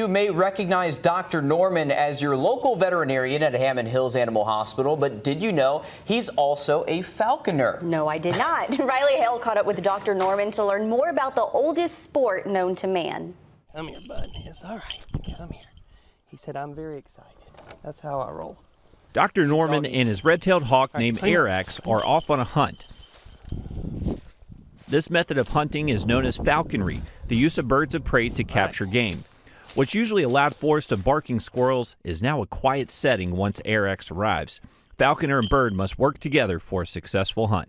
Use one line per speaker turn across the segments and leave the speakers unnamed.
You may recognize Dr. Norman as your local veterinarian at Hammond Hills Animal Hospital, but did you know he's also a falconer?
No, I did not. Riley Hale caught up with Dr. Norman to learn more about the oldest sport known to man.
Come here, bud. It's all right. Come here. He said, I'm very excited. That's how I roll.
Dr. Norman and his red-tailed hawk named Arax are off on a hunt. This method of hunting is known as falconry, the use of birds of prey to capture game. What's usually a loud forest of barking squirrels is now a quiet setting once Arax arrives. Falconer and bird must work together for a successful hunt.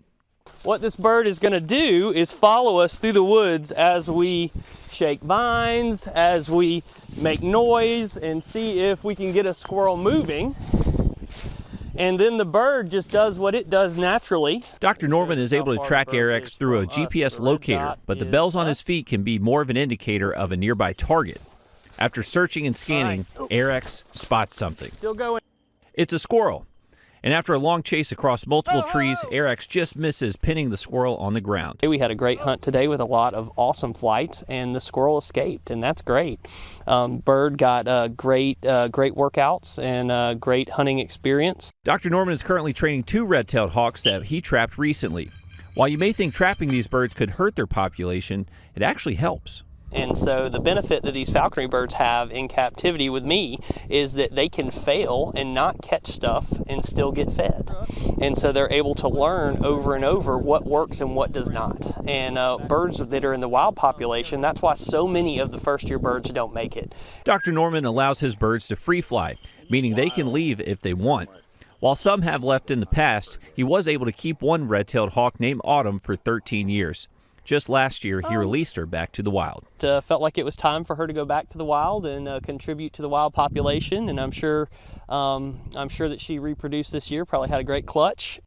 What this bird is going to do is follow us through the woods as we shake vines, as we make noise, and see if we can get a squirrel moving. And then the bird just does what it does naturally.
Dr. Norman is able to track Arax through a GPS locator, but the bells on his feet can be more of an indicator of a nearby target. After searching and scanning, Arax spots something.
Still going.
It's a squirrel. And after a long chase across multiple trees, Arax just misses pinning the squirrel on the ground.
We had a great hunt today with a lot of awesome flights, and the squirrel escaped, and that's great. Bird got great workouts and great hunting experience.
Dr. Norman is currently training 2 red-tailed hawks that he trapped recently. While you may think trapping these birds could hurt their population, it actually helps.
And so the benefit that these falconry birds have in captivity with me is that they can fail and not catch stuff and still get fed. And so they're able to learn over and over what works and what does not. And birds that are in the wild population, that's why so many of the first-year birds don't make it.
Dr. Norman allows his birds to free fly, meaning they can leave if they want. While some have left in the past, he was able to keep one red-tailed hawk named Autumn for 13 years. Just last year, he released her back to the wild.
Felt like it was time for her to go back to the wild and contribute to the wild population, and I'm sure that she reproduced this year. Probably had a great clutch.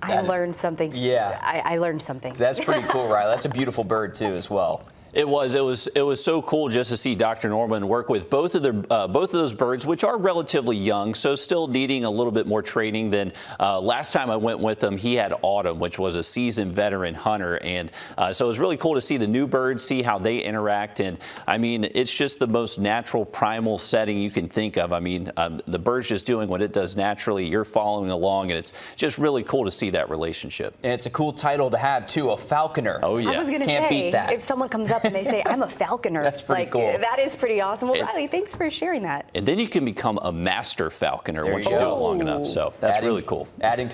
I learned something.
Yeah,
I learned something.
That's pretty cool, Riley. That's a beautiful bird too, as well.
It was so cool just to see Dr. Norman work with both of those birds, which are relatively young, so still needing a little bit more training than last time I went with him. He had Autumn, which was a seasoned veteran hunter, and so it was really cool to see the new birds, see how they interact, and I mean, it's just the most natural, primal setting you can think of. I mean, the bird's just doing what it does naturally. You're following along, and it's just really cool to see that relationship.
And it's a cool title to have too, a falconer.
Oh yeah,
I was gonna
Can't
say,
beat that.
if someone comes up and they say, I'm a falconer.
That's pretty cool.
That is pretty awesome. Well, Riley, thanks for sharing that.
And then you can become a master falconer once you
you
do
go.
it long enough. So that's really cool.
Adding to